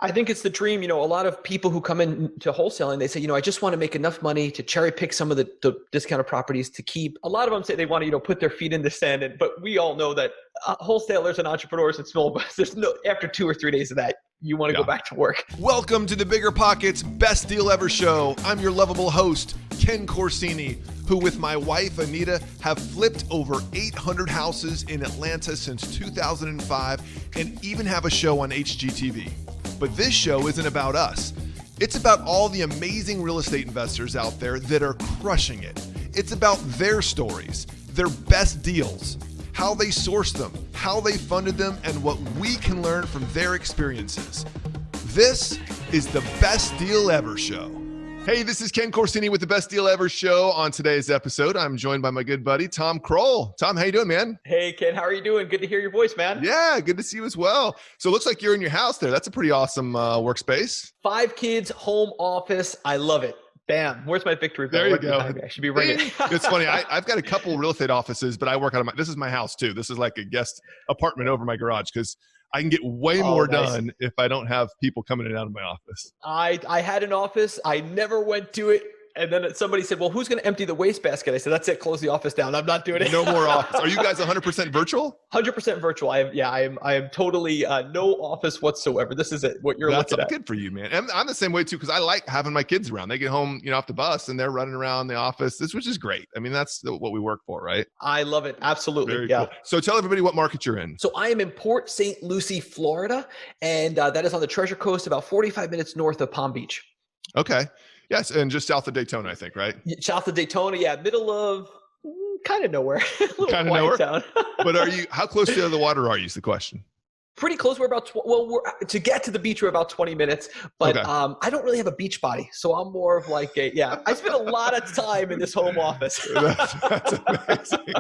I think it's the dream. A lot of people who come in to wholesaling, they say, I just want to make enough money to cherry pick some of the discounted properties to keep. A lot of them say they want to, put their feet in the sand. But we all know that wholesalers and entrepreneurs and small business, after 2 or 3 days of that, you want to go back to work. Welcome to the BiggerPockets Best Deal Ever show. I'm your lovable host, Ken Corsini, who with my wife, Anita, have flipped over 800 houses in Atlanta since 2005 and even have a show on HGTV. But this show isn't about us. It's about all the amazing real estate investors out there that are crushing it. It's about their stories, their best deals, how they sourced them, how they funded them, and what we can learn from their experiences. This is the Best Deal Ever show. Hey, this is Ken Corsini with the Best Deal Ever show. On today's episode, I'm joined by my good buddy, Tom Kroll. Tom, how you doing, man? Hey, Ken, how are you doing? Good to hear your voice, man. Yeah, good to see you as well. So it looks like you're in your house there. That's a pretty awesome workspace. 5 kids, home office. I love it. Bam. Where's my victory bell? There you go. I should be ringing. It's funny. I've got a couple real estate offices, but I work out of this is my house too. This is like a guest apartment over my garage because I can get way more done if I don't have people coming in and out of my office. I had an office. I never went to it. And then somebody said, well, who's going to empty the wastebasket? I said, that's it. Close the office down. I'm not doing it. No more office. Are you guys 100% virtual? 100% virtual. I am totally no office whatsoever. This is it. What you're looking at. That's good for you, man. And I'm the same way too, because I like having my kids around. They get home, off the bus and they're running around the office, which is great. I mean, that's what we work for, right? I love it. Absolutely. Very cool. So tell everybody what market you're in. So I am in Port St. Lucie, Florida, and that is on the Treasure Coast, about 45 minutes north of Palm Beach. Okay. Yes, and just south of Daytona, I think, right? South of Daytona, yeah, middle of kind of nowhere. Kind of nowhere. Town. But how close to the water are you is the question. Pretty close. We're about, to get to the beach, we're about 20 minutes, but okay. I don't really have a beach body. So I'm more of like I spend a lot of time in this home office. That's amazing.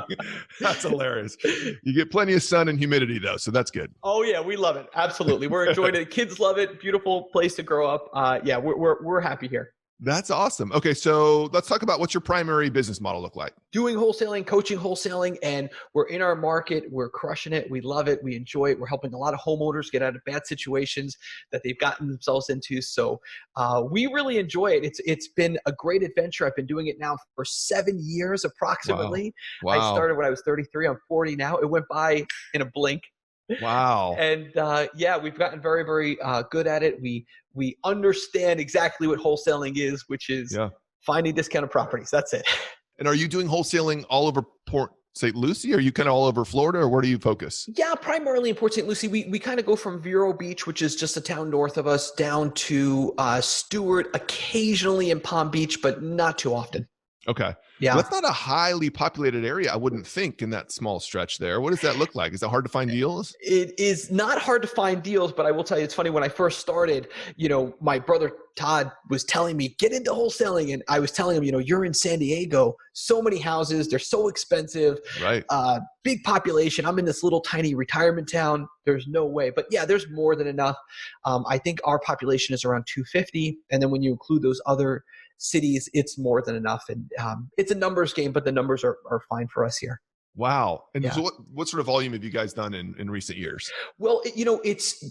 That's hilarious. You get plenty of sun and humidity though. So that's good. Oh yeah. We love it. Absolutely. We're enjoying it. Kids love it. Beautiful place to grow up. We're happy here. That's awesome. Okay, so let's talk about what's your primary business model look like. Doing wholesaling, coaching wholesaling, and we're in our market. We're crushing it. We love it. We enjoy it. We're helping a lot of homeowners get out of bad situations that they've gotten themselves into. So we really enjoy it. It's been a great adventure. I've been doing it now for 7 years approximately. Wow. I started when I was 33. I'm 40 now. It went by in a blink. Wow. And we've gotten very, very good at it. We understand exactly what wholesaling is, which is finding discounted properties. That's it. And are you doing wholesaling all over Port St. Lucie? Or are you kind of all over Florida, or where do you focus? Yeah, primarily in Port St. Lucie. We kind of go from Vero Beach, which is just a town north of us, down to Stewart, occasionally in Palm Beach, but not too often. Okay. Yeah. That's not a highly populated area, I wouldn't think, in that small stretch there. What does that look like? Is it hard to find deals? It is not hard to find deals, but I will tell you, it's funny. When I first started, my brother Todd was telling me, get into wholesaling. And I was telling him, you're in San Diego, so many houses, they're so expensive, right? Big population. I'm in this little tiny retirement town. There's no way. But yeah, there's more than enough. I think our population is around 250. And then when you include those other cities, it's more than enough. And it's a numbers game, but the numbers are fine for us here. Wow. And so what sort of volume have you guys done in recent years? Well, it's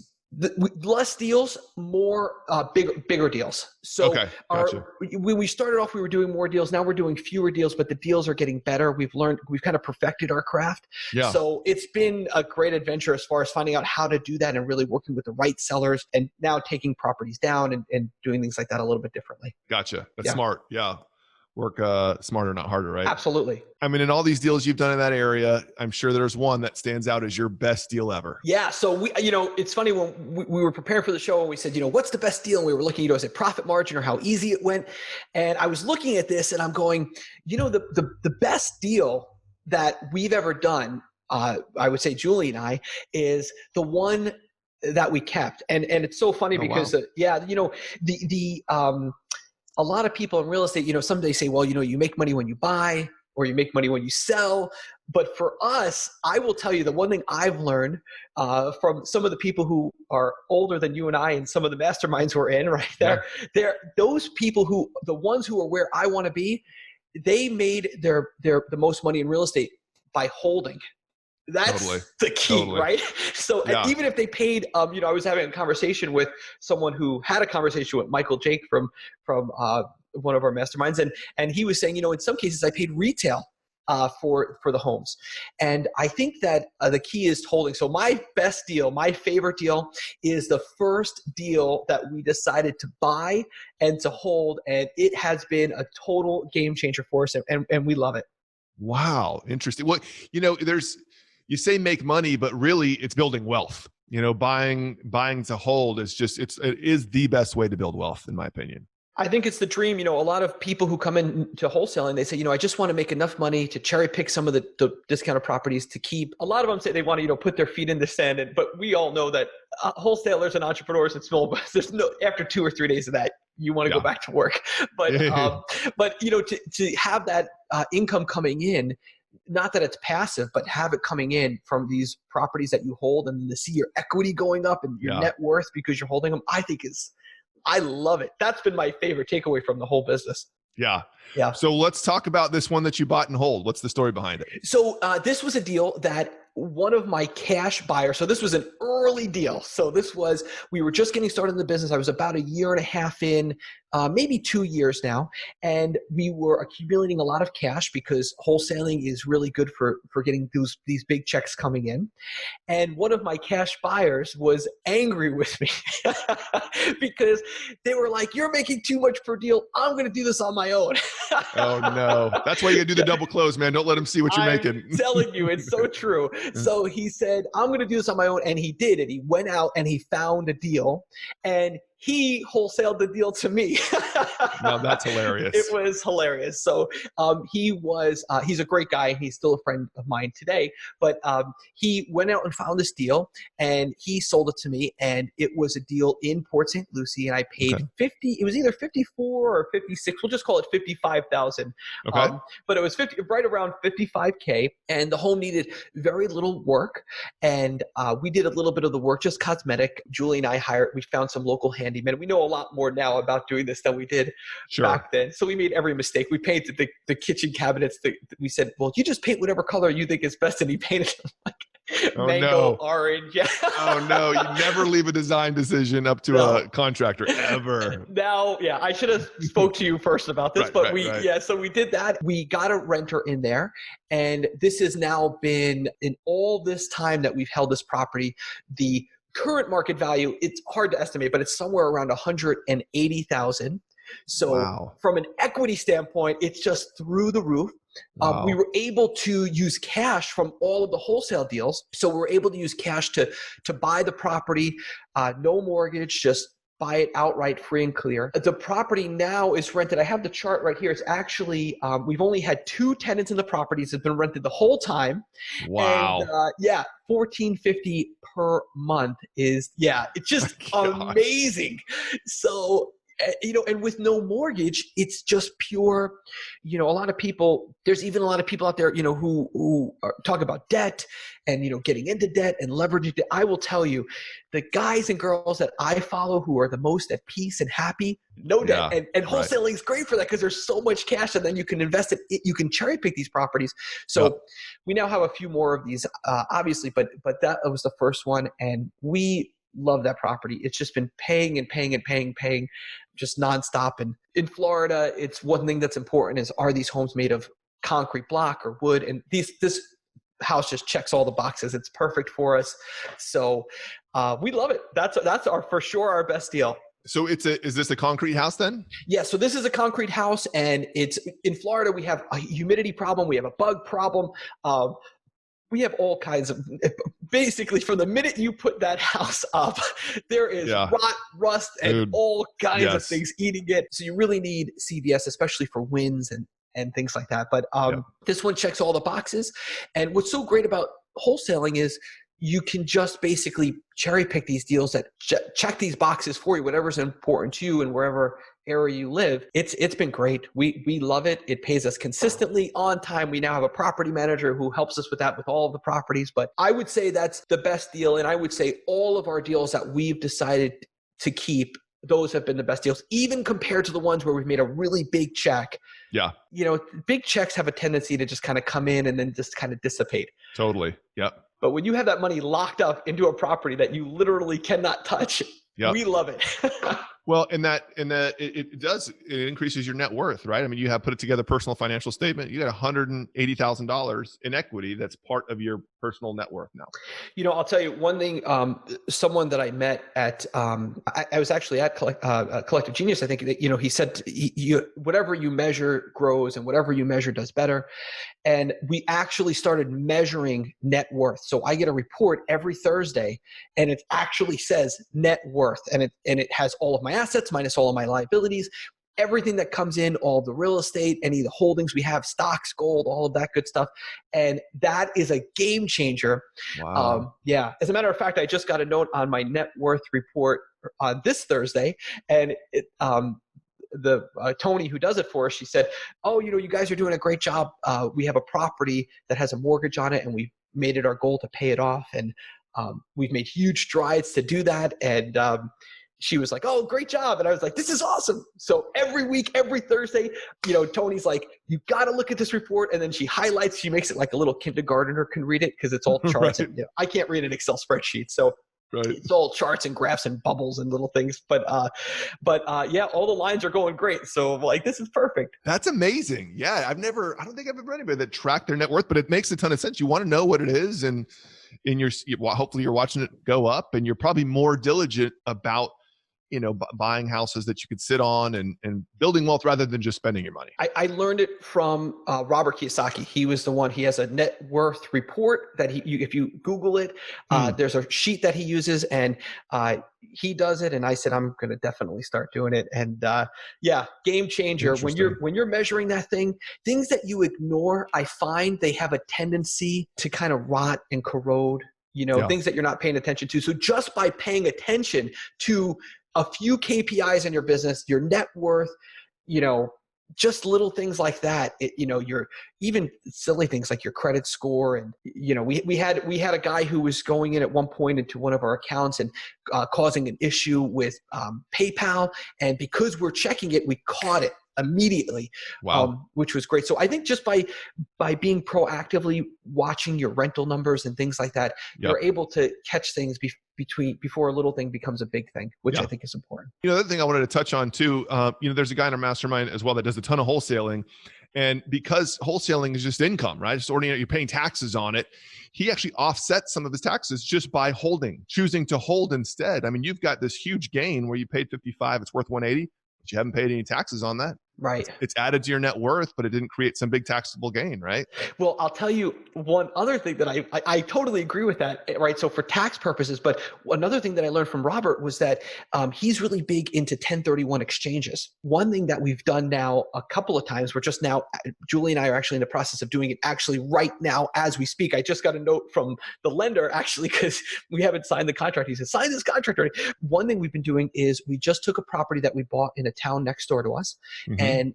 less deals, more bigger deals. So okay, gotcha. When we started off, we were doing more deals. Now we're doing fewer deals, but the deals are getting better. We've kind of perfected our craft. Yeah. So it's been a great adventure as far as finding out how to do that and really working with the right sellers, and now taking properties down and doing things like that a little bit differently. Gotcha. That's smart. Yeah. Work smarter, not harder, right? Absolutely. I mean, in all these deals you've done in that area, I'm sure there's one that stands out as your best deal ever. Yeah. So it's funny, when we were preparing for the show and we said, what's the best deal? And we were looking, is it profit margin or how easy it went? And I was looking at this and I'm going, the best deal that we've ever done, I would say Julie and I, is the one that we kept. And it's so funny because, a lot of people in real estate, some they say, well, you make money when you buy or you make money when you sell. But for us, I will tell you the one thing I've learned from some of the people who are older than you and I, and some of the masterminds we're in right there, they're those people the ones who are where I want to be, they made the most money in real estate by holding. Totally. That's the key, Totally. right? So Yeah. even if they paid, I was having a conversation with someone who had a conversation with Michael Jake from one of our masterminds, and he was saying, in some cases I paid retail for the homes, and I think that the key is holding. So my best deal, my favorite deal, is the first deal that we decided to buy and to hold, and it has been a total game changer for us, and we love it. Wow. Interesting. Well, you say make money, but really it's building wealth. Buying to hold it is the best way to build wealth, in my opinion. I think it's the dream. A lot of people who come in to wholesaling, they say, I just want to make enough money to cherry pick some of the discounted properties to keep. A lot of them say they want to, put their feet in the sand. But we all know that wholesalers and entrepreneurs and small business, after 2 or 3 days of that, you want to go back to work. But to have that income coming in, not that it's passive, but have it coming in from these properties that you hold, and then to see your equity going up and your net worth because you're holding them, I love it. That's been my favorite takeaway from the whole business. Yeah. Yeah. So let's talk about this one that you bought and hold. What's the story behind it? So this was a deal that one of my cash buyers, so this was an early deal. So we were just getting started in the business. I was about 1.5 years in, maybe 2 years now. And we were accumulating a lot of cash because wholesaling is really good for getting these big checks coming in. And one of my cash buyers was angry with me because they were like, "You're making too much per deal. I'm going to do this on my own." Oh no. That's why you got to do the double close, man. Don't let them see what you're making. I'm telling you, it's so true. So he said, "I'm going to do this on my own." And he did it. He went out and he found a deal, and he wholesaled the deal to me. No, that's hilarious. It was hilarious. So he's a great guy. He's still a friend of mine today, but he went out and found this deal and he sold it to me, and it was a deal in Port St. Lucie, and I paid 50, it was either 54 or 56. We'll just call it 55,000. Okay. But it was right around 55K, and the home needed very little work. And we did a little bit of the work, just cosmetic. Julie and I we found some local handyman. We know a lot more now about doing this than we did back then. So we made every mistake. We painted the kitchen cabinets. We said, "Well, you just paint whatever color you think is best." And he painted them like mango, orange. Yeah. Oh no, you never leave a design decision up to a contractor ever. Now, I should have spoke to you first about this, so we did that. We got a renter in there, and this has now been, in all this time that we've held this property, the current market value, it's hard to estimate, but it's somewhere around 180,000. So from an equity standpoint, it's just through the roof. We were able to use cash from all of the wholesale deals. So we were able to use cash to buy the property, no mortgage, just buy it outright, free and clear. The property now is rented. I have the chart right here. It's actually, we've only had 2 tenants in the properties. It's been rented the whole time. Wow. And $1,450 per month is, it's just amazing. So, and with no mortgage, it's just pure, a lot of people, there's even a lot of people out there, who talk about debt and, getting into debt and leveraging debt. I will tell you, the guys and girls that I follow who are the most at peace and happy, no debt. And wholesaling is great for that because there's so much cash, and then you can invest it. You can cherry pick these properties. So we now have a few more of these, obviously, but that was the first one. And we love that property. It's just been paying and paying and paying, just nonstop. And in Florida, it's one thing that's important is, are these homes made of concrete block or wood? And this house just checks all the boxes. It's perfect for us. So we love it. That's for sure our best deal. So is this a concrete house then? Yeah. So this is a concrete house, and it's in Florida. We have a humidity problem. We have a bug problem. We have all kinds of, basically from the minute you put that house up, there is rot, rust, and all kinds of things eating it. So you really need CVS, especially for winds and things like that. But this one checks all the boxes. And what's so great about wholesaling is you can just basically cherry pick these deals that check these boxes for you, whatever's important to you and wherever area you live. It's been great. We love it. It pays us consistently on time. We now have a property manager who helps us with that, with all of the properties. But I would say that's the best deal. And I would say all of our deals that we've decided to keep those have been the best deals, even compared to the ones where we've made a really big check. Yeah, Big checks have a tendency to just kind of come in and then just kind of dissipate. totally. Yep. But when you have that money locked up into a property that you literally cannot touch, Yep. we love it. Well, it increases your net worth, right? I mean, you have put it together personal financial statement. You got $180,000 in equity. That's part of your personal net worth now. I'll tell you one thing. Someone that I met at, I was actually at Collective Genius. I think that, he said, whatever you measure grows and whatever you measure does better. And we actually started measuring net worth. So I get a report every Thursday and it actually says net worth, and it has all of my assets minus all of my liabilities, everything that comes in, all the real estate, any of the holdings we have, stocks, gold, all of that good stuff. And that is a game changer. Wow. Yeah. As a matter of fact, I just got a note on my net worth report this Thursday, and Tony, who does it for us, she said, "Oh, you guys are doing a great job. We have a property that has a mortgage on it, and we made it our goal to pay it off. And we've made huge strides to do that." And she was like, "Oh, great job." And I was like, "This is awesome." So every week, every Thursday, Tony's like, "You got to look at this report." And then she makes it like a little kindergartner can read it, because it's all charts. Right. And, I can't read an Excel spreadsheet. So Right. it's all charts and graphs and bubbles and little things. But yeah, all the lines are going great. So like, this is perfect. That's amazing. Yeah. I don't think I've ever read anybody that tracked their net worth, but it makes a ton of sense. You want to know what it is. And hopefully you're watching it go up, and you're probably more diligent about buying houses that you could sit on and building wealth rather than just spending your money. I learned it from Robert Kiyosaki. He was the one. He has a net worth report that if you Google it, there's a sheet that he uses, and he does it. And I said, I'm going to definitely start doing it. And yeah, game changer. When you're measuring that things that you ignore, I find they have a tendency to kind of rot and corrode. Things that you're not paying attention to. So just by paying attention to a few KPIs in your business, your net worth, just little things like that, your even silly things like your credit score. And, we had a guy who was going in at one point into one of our accounts and causing an issue with PayPal. And because we're checking it, we caught it immediately. Wow. Which was great. So I think just by being proactively watching your rental numbers and things like that, you're able to catch things before a little thing becomes a big thing, which I think is important. The other thing I wanted to touch on too, there's a guy in our mastermind as well that does a ton of wholesaling. And because wholesaling is just income, right? It's ordinary, you're paying taxes on it. He actually offsets some of his taxes just by choosing to hold instead. I mean, you've got this huge gain where you paid 55, it's worth 180, but you haven't paid any taxes on that. Right. It's added to your net worth, but it didn't create some big taxable gain, right? Well, I'll tell you one other thing that I totally agree with that, right? So for tax purposes, but another thing that I learned from Robert was that he's really big into 1031 exchanges. One thing that we've done now a couple of times, we're just now, Julie and I are actually in the process of doing it actually right now as we speak. I just got a note from the lender actually, because we haven't signed the contract. He said, "Sign this contract already." One thing we've been doing is we just took a property that we bought in a town next door to us. And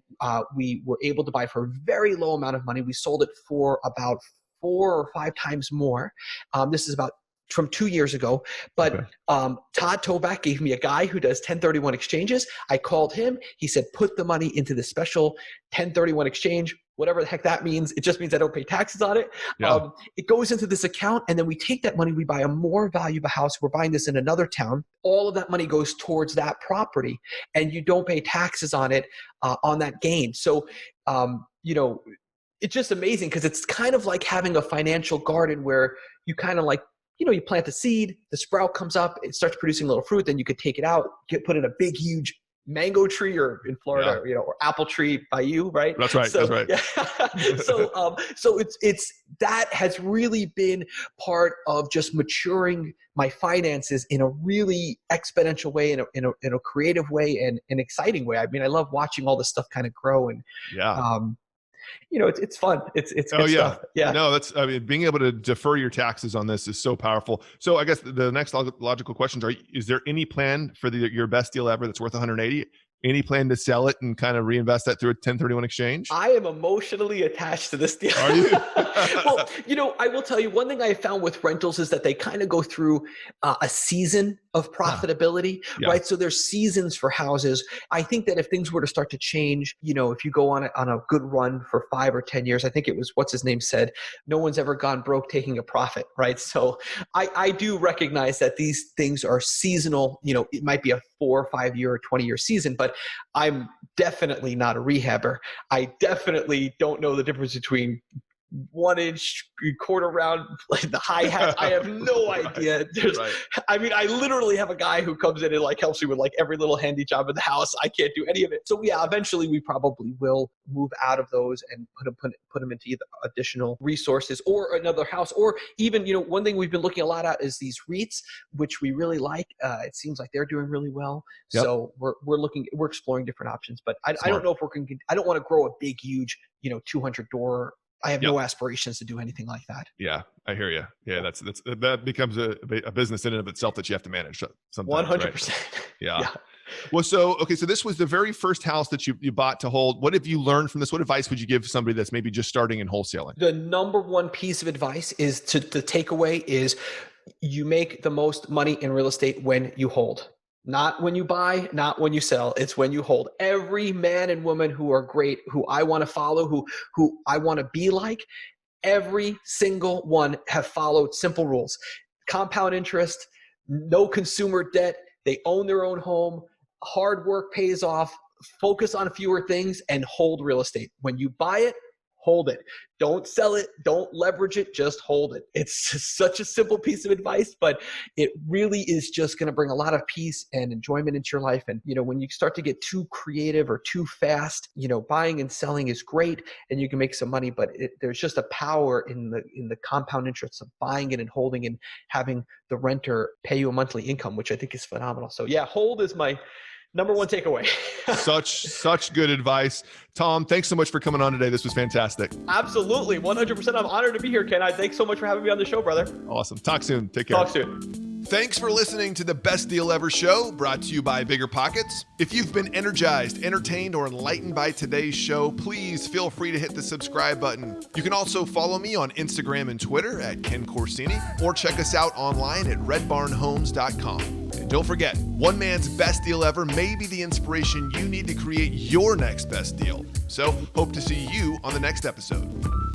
we were able to buy for a very low amount of money. We sold it for about 4 or 5 times more. This is about from 2 years ago. But Todd Toback gave me a guy who does 1031 exchanges. I called him. He said, "Put the money into the special 1031 exchange." Whatever the heck that means. It just means I don't pay taxes on it. Yeah. It goes into this account, and then we take that money, we buy a more valuable house. We're buying this in another town. All of that money goes towards that property, and you don't pay taxes on it, on that gain. So, it's just amazing, because it's kind of like having a financial garden where you kind of like, you plant the seed, the sprout comes up, it starts producing little fruit, then you could take it out, put in a big, huge mango tree, or in Florida, or apple tree by you, right? That's right. So, that's right. Yeah. So it's that has really been part of just maturing my finances in a really exponential way, in a creative way, and an exciting way. I mean, I love watching all this stuff kind of grow, and it's fun. It's good stuff. Yeah. No, being able to defer your taxes on this is so powerful. So I guess the next logical questions are: is there any plan for your best deal ever that's worth 180? Any plan to sell it and kind of reinvest that through a 1031 exchange? I am emotionally attached to this deal. Are you? Well, I will tell you one thing I found with rentals is that they kind of go through a season of profitability, Yeah. right? So there's seasons for houses. I think that if things were to start to change, if you go on a good run for 5 or 10 years, I think it was what's his name said, no one's ever gone broke taking a profit, right? So I do recognize that these things are seasonal. It might be a 4 or 5 year or 20-year season, but I'm definitely not a rehabber. I definitely don't know the difference between 1-inch quarter round, like the hi hats. I have no idea. Right. I literally have a guy who comes in and helps me with every little handy job in the house. I can't do any of it. So yeah, eventually we probably will move out of those and put them into either additional resources or another house, or even one thing we've been looking a lot at is these REITs, which we really like. It seems like they're doing really well. Yep. So we're exploring different options. But I don't know if we're going to. I don't want to grow a big, huge 200 door. I have no aspirations to do anything like that. Yeah, I hear you. Yeah, that becomes a business in and of itself that you have to manage sometimes. 100%. Right? Yeah. Well, so this was the very first house that you bought to hold. What have you learned from this? What advice would you give somebody that's maybe just starting in wholesaling? The number one piece of advice is the takeaway is you make the most money in real estate when you hold. Not when you buy, not when you sell. It's when you hold. Every man and woman who are great, who I want to follow, who I want to be like, every single one have followed simple rules. Compound interest, no consumer debt, they own their own home, hard work pays off, focus on fewer things, and hold real estate. When you buy it, hold it. Don't sell it. Don't leverage it. Just hold it. It's such a simple piece of advice, but it really is just going to bring a lot of peace and enjoyment into your life. And, when you start to get too creative or too fast, buying and selling is great and you can make some money, but there's just a power in the compound interest of buying it and holding and having the renter pay you a monthly income, which I think is phenomenal. So yeah, hold is my number one takeaway. Such good advice. Tom, thanks so much for coming on today. This was fantastic. Absolutely. 100%. I'm honored to be here, Ken. Thanks so much for having me on the show, brother. Awesome. Talk soon. Take care. Talk soon. Thanks for listening to the Best Deal Ever show, brought to you by BiggerPockets. If you've been energized, entertained, or enlightened by today's show, please feel free to hit the subscribe button. You can also follow me on Instagram and Twitter at Ken Corsini, or check us out online at redbarnhomes.com. And don't forget, one man's best deal ever may be the inspiration you need to create your next best deal. So, hope to see you on the next episode.